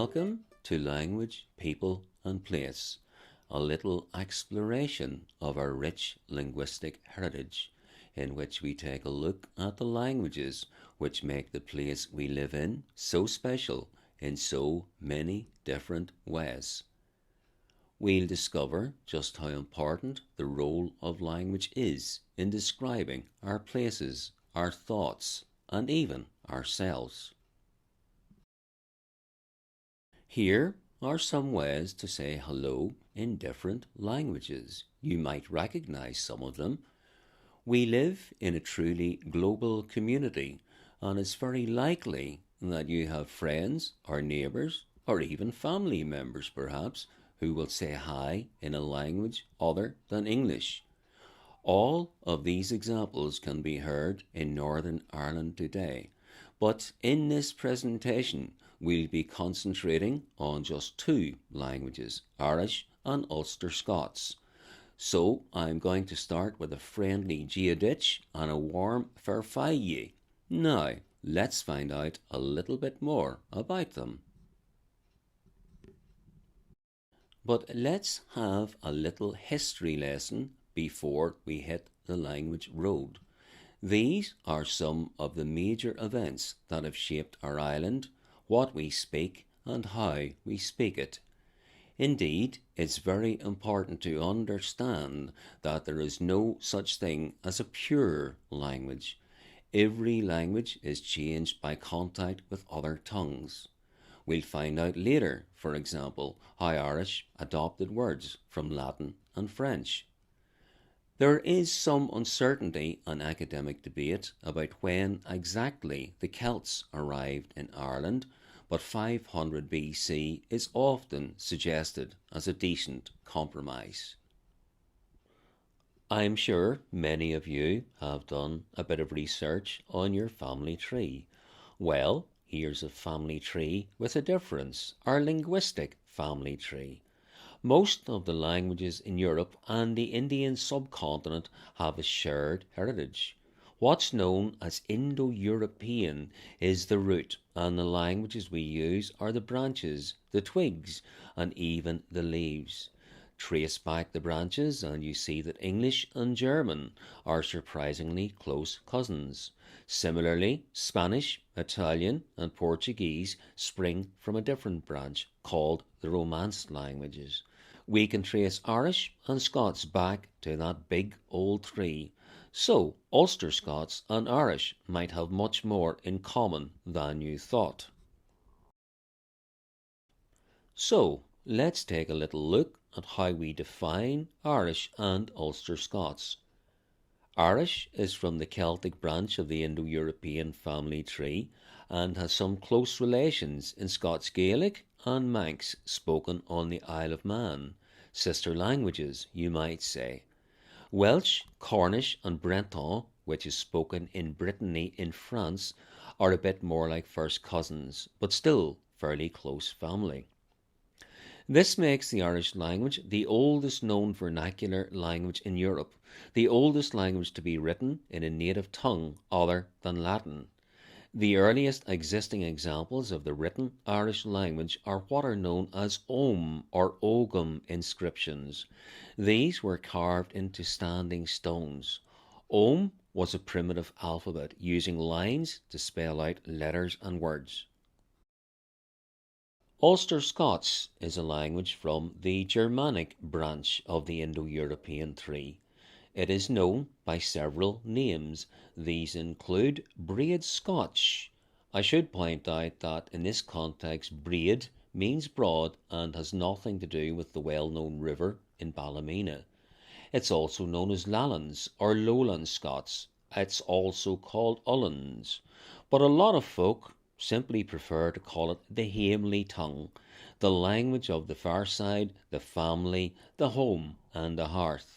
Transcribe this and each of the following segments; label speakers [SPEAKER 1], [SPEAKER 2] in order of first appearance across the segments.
[SPEAKER 1] Welcome to Language, People and Place, a little exploration of our rich linguistic heritage, in which we take a look at the languages which make the place we live in so special in so many different ways. We'll discover just how important the role of language is in describing our places, our thoughts, and even ourselves. Here are some ways to say hello in different languages. You might recognize some of them. We live in a truly global community, and it's very likely that you have friends or neighbours or even family members perhaps who will say hi in a language other than English. All of these examples can be heard in Northern Ireland today, but in this presentation we'll be concentrating on just two languages, Irish and Ulster Scots. So I'm going to start with a friendly Giadich and a warm Fairfye. Now, let's find out a little bit more about them. But let's have a little history lesson before we hit the language road. These are some of the major events that have shaped our island, what we speak and how we speak it. Indeed, it's very important to understand that there is no such thing as a pure language. Every language is changed by contact with other tongues. We'll find out later, for example, how Irish adopted words from Latin and French. There is some uncertainty and academic debate about when exactly the Celts arrived in Ireland, but 500 BC is often suggested as a decent compromise. I'm sure many of you have done a bit of research on your family tree. Well, here's a family tree with a difference, our linguistic family tree. Most of the languages in Europe and the Indian subcontinent have a shared heritage. What's known as Indo-European is the root, and the languages we use are the branches, the twigs, and even the leaves. Trace back the branches and you see that English and German are surprisingly close cousins. Similarly, Spanish, Italian, and Portuguese spring from a different branch called the Romance languages. We can trace Irish and Scots back to that big old tree. So, Ulster Scots and Irish might have much more in common than you thought. So, let's take a little look at how we define Irish and Ulster Scots. Irish is from the Celtic branch of the Indo-European family tree and has some close relations in Scots Gaelic and Manx spoken on the Isle of Man, sister languages, you might say. Welsh, Cornish and Breton, which is spoken in Brittany in France, are a bit more like first cousins, but still fairly close family. This makes the Irish language the oldest known vernacular language in Europe, the oldest language to be written in a native tongue other than Latin. The earliest existing examples of the written Irish language are what are known as Ogham or Ogham inscriptions. These were carved into standing stones. Ogham was a primitive alphabet using lines to spell out letters and words. Ulster Scots is a language from the Germanic branch of the Indo-European tree. It is known by several names. These include Braid Scotch. I should point out that in this context, braid means broad and has nothing to do with the well-known river in Ballymena. It's also known as Lallans or Lowland Scots. It's also called Ullans. But a lot of folk simply prefer to call it the Hamely tongue, the language of the fireside, the family, the home and the hearth.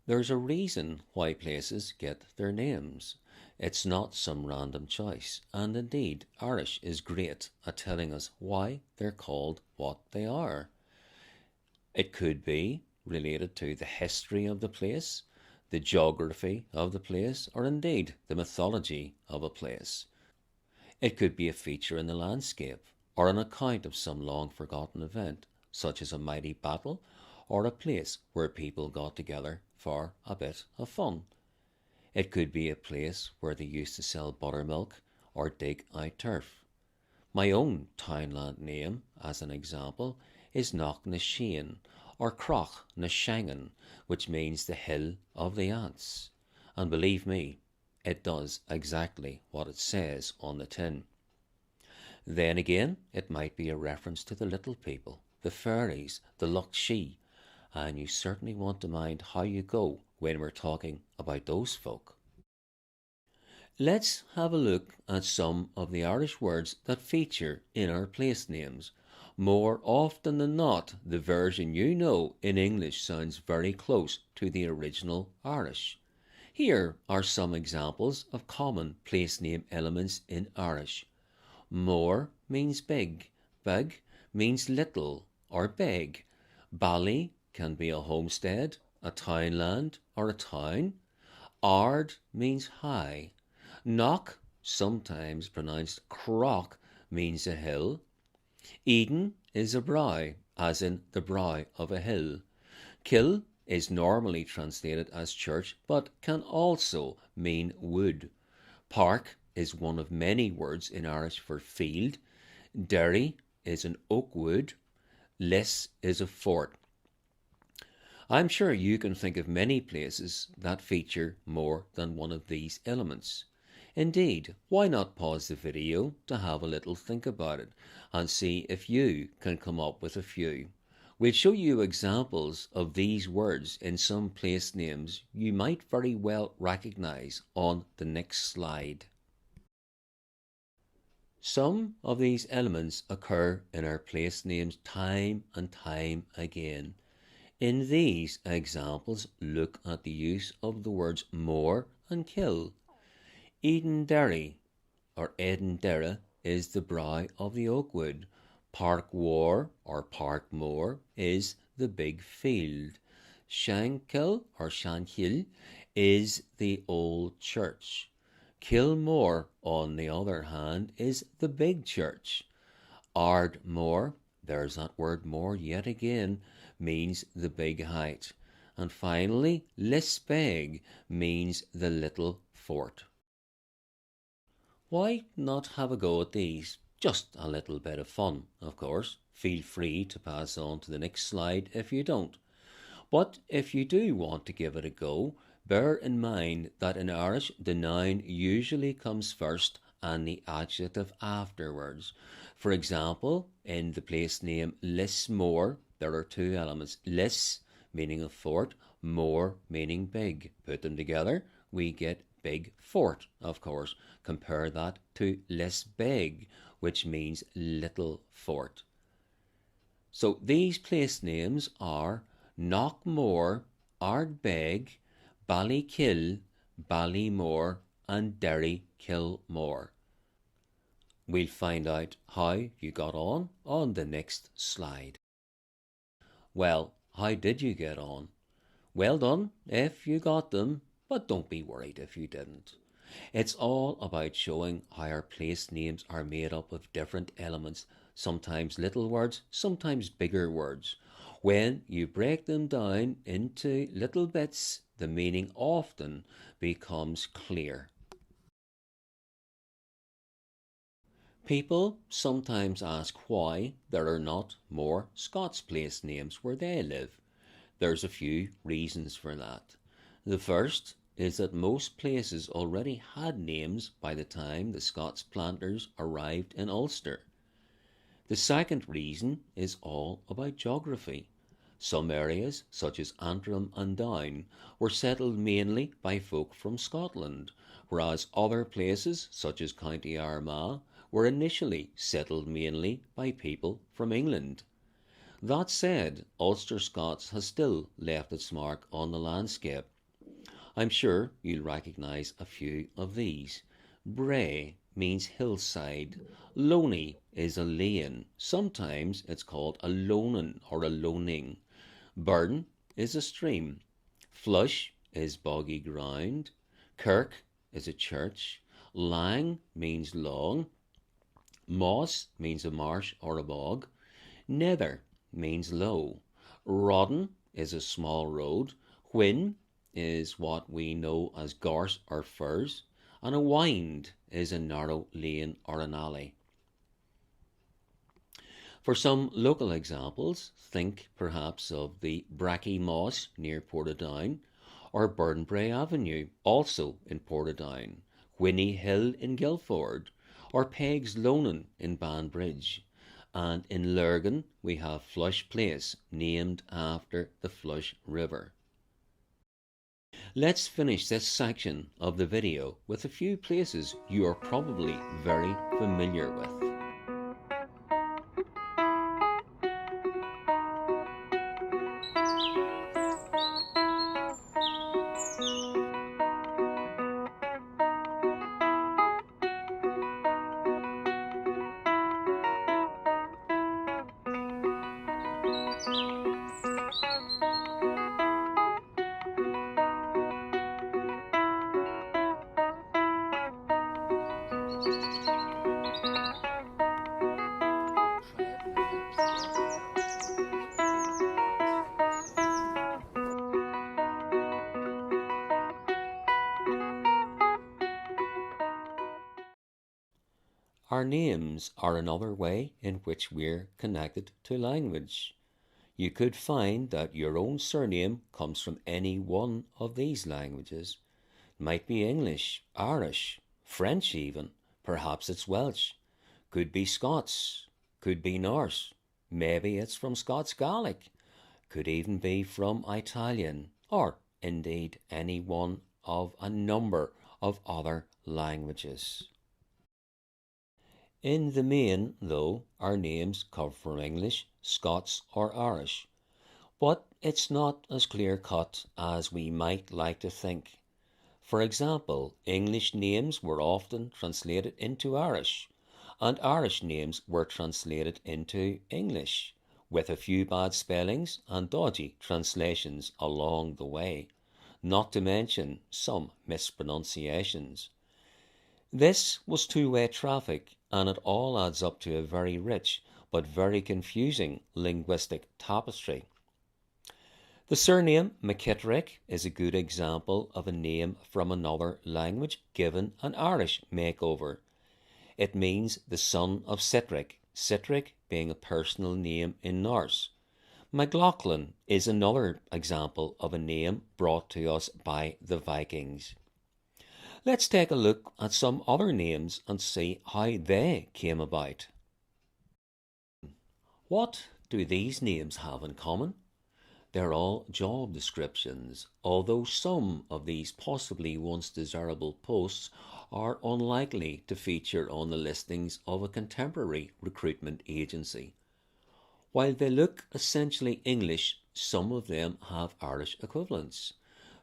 [SPEAKER 1] There's a reason why places get their names. It's not some random choice, and indeed Irish is great at telling us why they're called what they are. It could be related to the history of the place, the geography of the place, or indeed the mythology of a place. It could be a feature in the landscape, or an account of some long-forgotten event, such as a mighty battle or a place where people got together for a bit of fun. It could be a place where they used to sell buttermilk or dig out turf. My own townland name, as an example, is Knock na Shane, or Croch na Shangan, which means the hill of the ants. And believe me, it does exactly what it says on the tin. Then again, it might be a reference to the little people, the fairies, the Loch Shee, and you certainly want to mind how you go when we're talking about those folk. Let's have a look at some of the Irish words that feature in our place names. More often than not, the version you know in English sounds very close to the original Irish. Here are some examples of common place name elements in Irish. More means big, big means little or big. Bally can be a homestead, a townland, or a town. Ard means high. Knock, sometimes pronounced crock, means a hill. Eden is a brow, as in the brow of a hill. Kill is normally translated as church, but can also mean wood. Park is one of many words in Irish for field. Derry is an oak wood. Liss is a fort. I'm sure you can think of many places that feature more than one of these elements. Indeed, why not pause the video to have a little think about it and see if you can come up with a few. We'll show you examples of these words in some place names you might very well recognise on the next slide. Some of these elements occur in our place names time and time again. In these examples, look at the use of the words more and kill. Edenderry, or Edenderry, is the brow of the oak wood. Park War, or Park Moor, is the big field. Shankill, or Shankill, is the old church. Kilmore, on the other hand, is the big church. Ardmore, there's that word more yet again, means the big height. And finally, Lisbeg means the little fort. Why not have a go at these? Just a little bit of fun, of course. Feel free to pass on to the next slide if you don't. But if you do want to give it a go, bear in mind that in Irish the noun usually comes first and the adjective afterwards. For example, in the place name Lismore, there are two elements. Lis, meaning a fort, more, meaning big. Put them together, we get big fort, of course. Compare that to Lisbeg, which means little fort. So these place names are Knockmore, Ardbeg, Ballykill, Ballymore, and Derry Kilmore. We'll find out how you got on the next slide. Well, how did you get on? Well done if you got them, but don't be worried if you didn't. It's all about showing how our place names are made up of different elements, sometimes little words, sometimes bigger words. When you break them down into little bits, the meaning often becomes clear. People sometimes ask why there are not more Scots place names where they live. There's a few reasons for that. The first is that most places already had names by the time the Scots planters arrived in Ulster. The second reason is all about geography. Some areas, such as Antrim and Down, were settled mainly by folk from Scotland, whereas other places, such as County Armagh, were initially settled mainly by people from England. That said, Ulster Scots has still left its mark on the landscape. I'm sure you'll recognise a few of these. Bray means hillside. Loney is a lane. Sometimes it's called a lonan or a loning. Burn is a stream. Flush is boggy ground. Kirk is a church. Lang means long. Moss means a marsh or a bog. Nether means low. Rodden is a small road. Whin is what we know as gorse or furze. And a wynd is a narrow lane or an alley. For some local examples, think perhaps of the Bracky Moss near Portadown, or Burnbrae Avenue, also in Portadown, Whinny Hill in Guildford, or Peg's Lonan in Banbridge. And in Lurgan we have Flush Place, named after the Flush River. Let's finish this section of the video with a few places you are probably very familiar with. Our names are another way in which we're connected to language. You could find that your own surname comes from any one of these languages. It might be English, Irish, French even, perhaps it's Welsh, could be Scots, could be Norse, maybe it's from Scots Gaelic, could even be from Italian, or indeed any one of a number of other languages. In the main, though, our names come from English, Scots, or Irish, but it's not as clear-cut as we might like to think. For example, English names were often translated into Irish, and Irish names were translated into English, with a few bad spellings and dodgy translations along the way, not to mention some mispronunciations. This was two-way traffic, and it all adds up to a very rich but very confusing linguistic tapestry. The surname McKittrick is a good example of a name from another language given an Irish makeover. It means the son of Sitrick, Sitrick being a personal name in Norse. MacLachlan is another example of a name brought to us by the Vikings. Let's take a look at some other names and see how they came about. What do these names have in common? They're all job descriptions, although some of these possibly once desirable posts are unlikely to feature on the listings of a contemporary recruitment agency. While they look essentially English, some of them have Irish equivalents.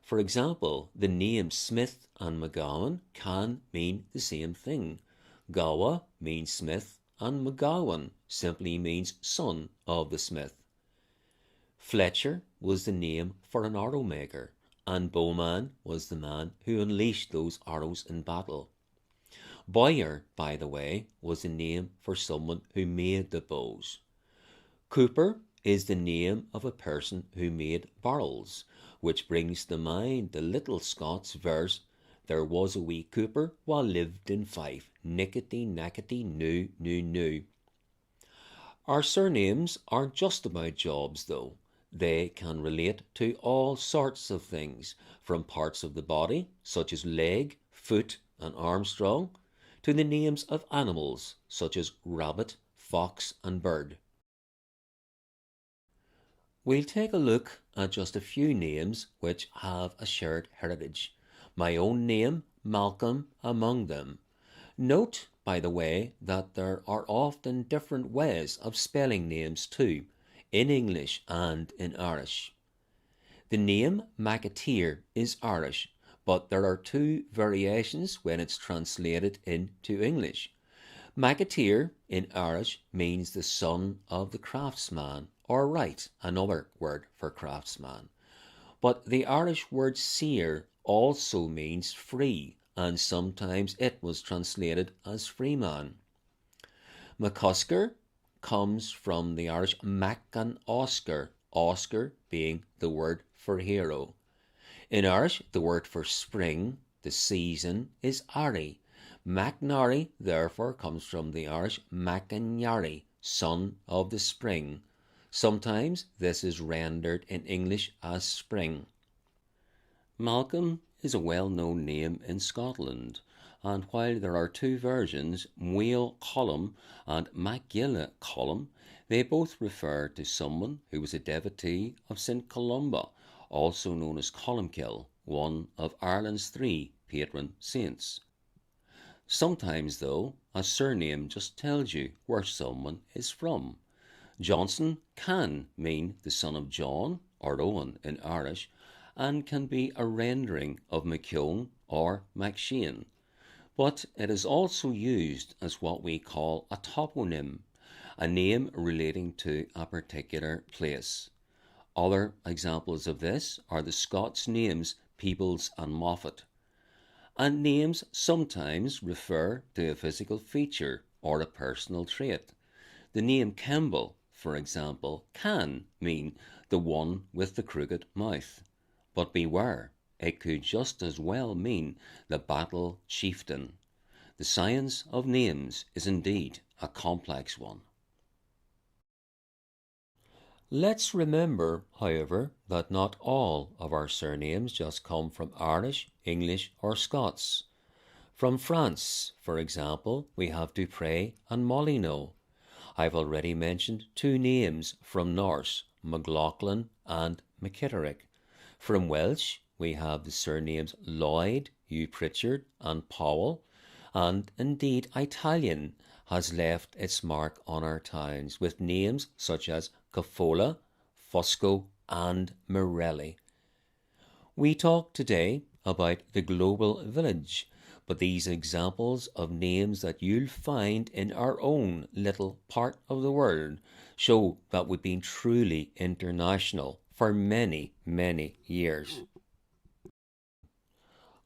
[SPEAKER 1] For example, the names Smith and McGowan can mean the same thing. Gowa means Smith and McGowan simply means son of the smith. Fletcher was the name for an arrow maker, and Bowman was the man who unleashed those arrows in battle. Bowyer, by the way, was the name for someone who made the bows. Cooper is the name of a person who made barrels, which brings to mind the little Scots verse, "There was a wee cooper wha lived in Fife, nickety nackety noo noo noo." Our surnames aren't just about jobs, though. They can relate to all sorts of things, from parts of the body, such as leg, foot, and Armstrong, to the names of animals, such as rabbit, fox, and bird. We'll take a look at just a few names which have a shared heritage. My own name, Malcolm, among them. Note, by the way, that there are often different ways of spelling names too, in English and in Irish. The name McAteer is Irish, but there are two variations when it's translated into English. McAteer in Irish means the son of the craftsman, or wright, another word for craftsman. But the Irish word seer also means free, and sometimes it was translated as freeman. McCusker comes from the Irish Mac and Oscar, Oscar being the word for hero. In Irish, the word for spring, the season, is Ari. MacNari therefore comes from the Irish Macanyari, son of the spring. Sometimes this is rendered in English as spring. Malcolm is a well-known name in Scotland, and while there are two versions, Muil Colum and Macgilla Colum, they both refer to someone who was a devotee of St. Columba, also known as Columkill, one of Ireland's three patron saints. Sometimes, though, a surname just tells you where someone is from. Johnson can mean the son of John, or Owen in Irish, and can be a rendering of McKeown or McShane. But it is also used as what we call a toponym, a name relating to a particular place. Other examples of this are the Scots names Peebles and Moffat. And names sometimes refer to a physical feature or a personal trait. The name Kemble, for example, can mean the one with the crooked mouth. But beware, it could just as well mean the battle chieftain. The science of names is indeed a complex one. Let's remember, however, that not all of our surnames just come from Irish, English, or Scots. From France, for example, we have Dupré and Molyneux. I've already mentioned two names from Norse, MacLachlan and McKitterick. From Welsh, we have the surnames Lloyd, Hugh Pritchard, and Powell, and indeed Italian has left its mark on our towns with names such as Caffola, Fosco, and Morelli. We talk today about the global village, but these examples of names that you'll find in our own little part of the world show that we've been truly international for many, many years.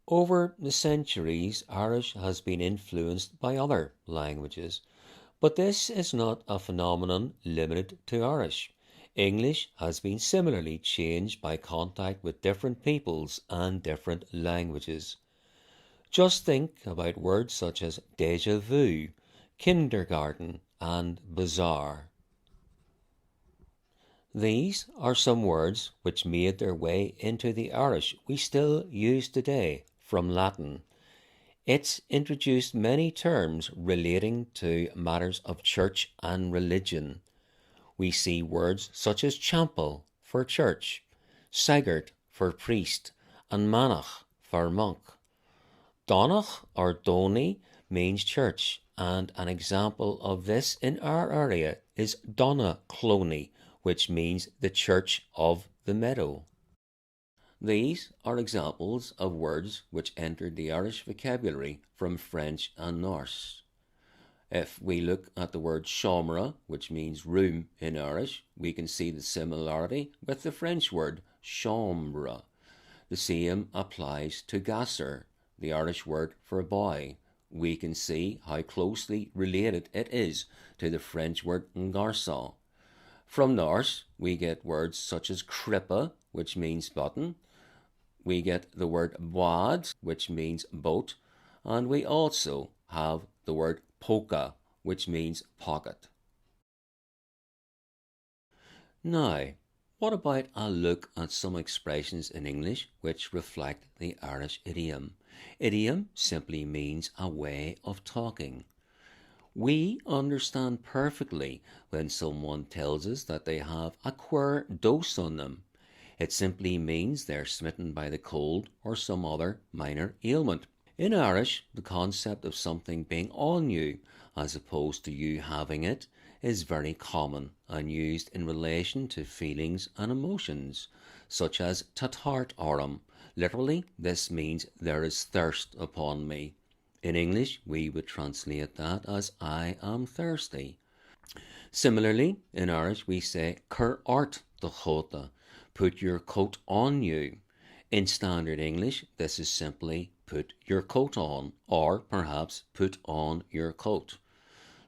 [SPEAKER 1] Over the centuries, Irish has been influenced by other languages, but this is not a phenomenon limited to Irish. English has been similarly changed by contact with different peoples and different languages. Just think about words such as déjà vu, kindergarten, and bazaar. These are some words which made their way into the Irish we still use today from Latin. It's introduced many terms relating to matters of church and religion. We see words such as champel for church, sagart for priest, and manach for monk. Donach or Doni means church, and an example of this in our area is Donnacloney, which means the church of the meadow. These are examples of words which entered the Irish vocabulary from French and Norse. If we look at the word chambre, which means room in Irish, we can see the similarity with the French word chambre. The same applies to gasser, the Irish word for boy. We can see how closely related it is to the French word garçon. From Norse, we get words such as krippe, which means button. We get the word boad, which means boat, and we also have the word polka, which means pocket. Now, what about a look at some expressions in English which reflect the Irish idiom? Idiom simply means a way of talking. We understand perfectly when someone tells us that they have a queer dose on them. It simply means they're smitten by the cold or some other minor ailment. In Irish, the concept of something being on you, as opposed to you having it, is very common and used in relation to feelings and emotions, such as "ta tart orm." Literally, this means there is thirst upon me. In English, we would translate that as I am thirsty. Similarly, in Irish, we say cur ort de chota, put your coat on you. In standard English, this is simply put your coat on, or perhaps put on your coat.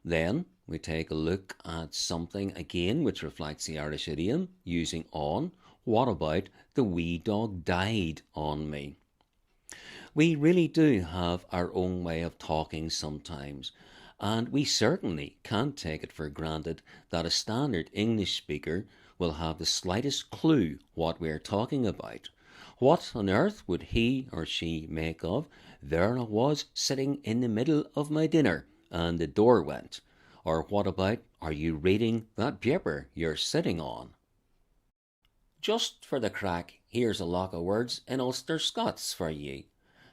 [SPEAKER 1] Then, we take a look at something again which reflects the Irish idiom using on. What about the wee dog died on me? We really do have our own way of talking sometimes, and we certainly can't take it for granted that a standard English speaker will have the slightest clue what we're talking about. What on earth would he or she make of, there I was sitting in the middle of my dinner and the door went? Or what about, are you reading that paper you're sitting on? Just for the crack, here's a lock of words in Ulster Scots for ye.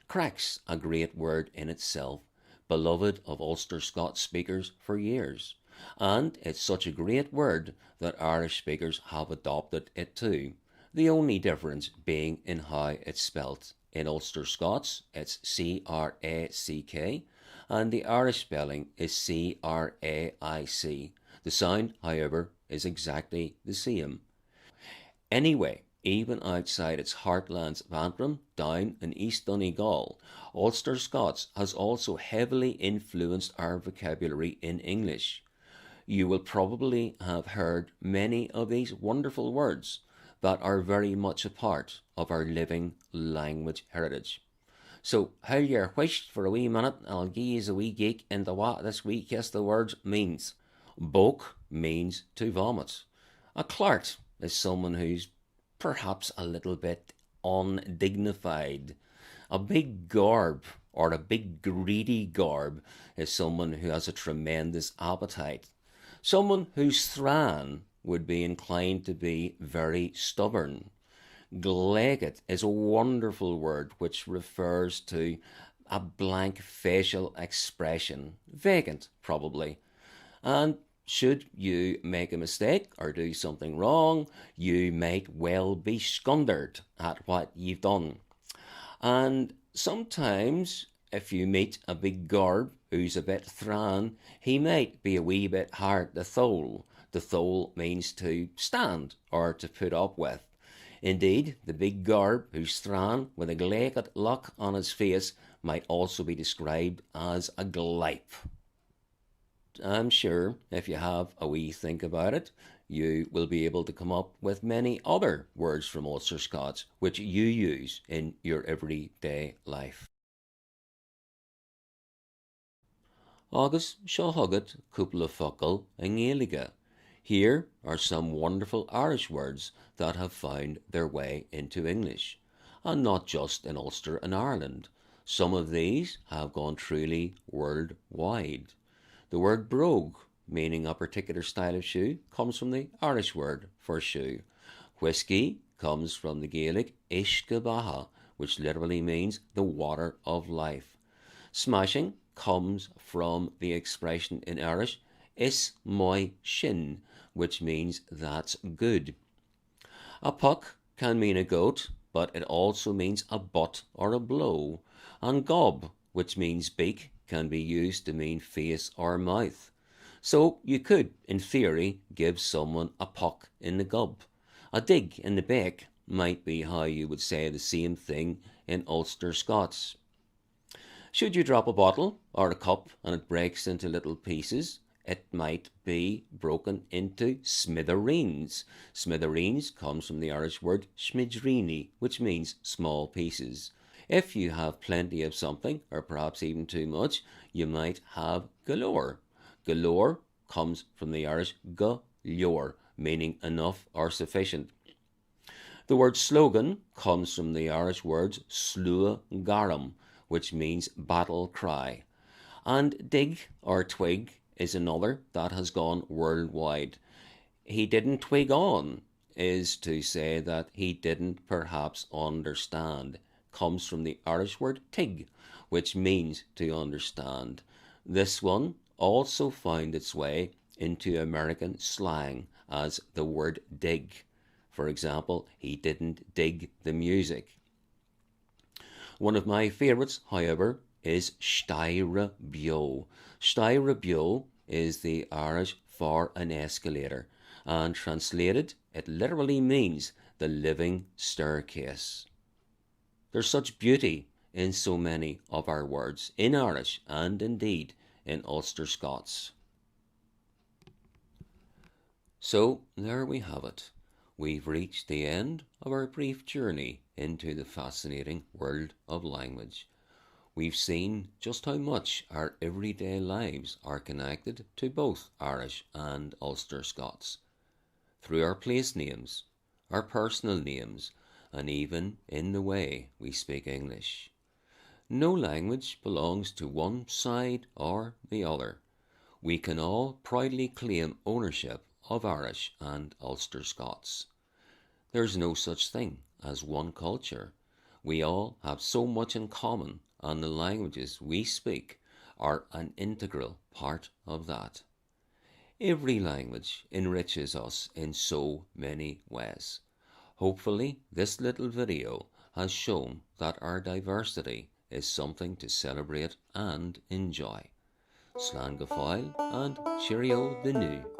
[SPEAKER 1] Crack's a great word in itself, beloved of Ulster Scots speakers for years. And it's such a great word that Irish speakers have adopted it too. The only difference being in how it's spelt. In Ulster Scots, it's C-R-A-C-K, and the Irish spelling is C-R-A-I-C. The sound, however, is exactly the same. Anyway, even outside its heartlands of Antrim, Down and East Donegal, Ulster Scots has also heavily influenced our vocabulary in English. You will probably have heard many of these wonderful words that are very much a part of our living language heritage. So, hold your whisht for a wee minute and I'll give you a wee geek into what this wee cast of words means. Boke means to vomit. A clart is someone who's perhaps a little bit undignified. A big garb or a big greedy garb is someone who has a tremendous appetite. Someone whose thran would be inclined to be very stubborn. Glegget is a wonderful word which refers to a blank facial expression, vacant probably. And should you make a mistake or do something wrong, you might well be scundered at what you've done. And sometimes, if you meet a big garb who's a bit thran, he might be a wee bit hard to thole. To thole means to stand or to put up with. Indeed, the big garb who's thran with a glaiked look on his face might also be described as a glipe. I'm sure if you have a wee think about it, you will be able to come up with many other words from Ulster Scots which you use in your everyday life. Agus seo thugad cúpla focal in Gaeilge. Here are some wonderful Irish words that have found their way into English, and not just in Ulster and Ireland. Some of these have gone truly worldwide. The word brogue, meaning a particular style of shoe, comes from the Irish word for shoe. Whiskey comes from the Gaelic Ishkabaha, which literally means the water of life. Smashing comes from the expression in Irish is moi shin, which means that's good. A puck can mean a goat, but it also means a butt or a blow. And gob, which means beak, can be used to mean face or mouth. So you could, in theory, give someone a puck in the gob. A dig in the beck might be how you would say the same thing in Ulster Scots. Should you drop a bottle or a cup and it breaks into little pieces, it might be broken into smithereens. Smithereens comes from the Irish word smidrini, which means small pieces. If you have plenty of something, or perhaps even too much, you might have galore. Galore comes from the Irish galore, meaning enough or sufficient. The word slogan comes from the Irish words slua garum, which means battle cry. And dig or twig is another that has gone worldwide. He didn't twig on is to say that he didn't perhaps understand. Comes from the Irish word tig, which means to understand. This one also found its way into American slang as the word dig. For example, he didn't dig the music. One of my favourites, however, is Steire Bio. Steire Bio is the Irish for an escalator, and translated, it literally means the living staircase. There's such beauty in so many of our words, in Irish and indeed in Ulster Scots. So there we have it. We've reached the end of our brief journey into the fascinating world of language. We've seen just how much our everyday lives are connected to both Irish and Ulster Scots, through our place names, our personal names, and even in the way we speak English. No language belongs to one side or the other. We can all proudly claim ownership of Irish and Ulster Scots. There's no such thing as one culture. We all have so much in common, and the languages we speak are an integral part of that. Every language enriches us in so many ways. Hopefully, this little video has shown that our diversity is something to celebrate and enjoy. Slán go fóill and cheerio the new.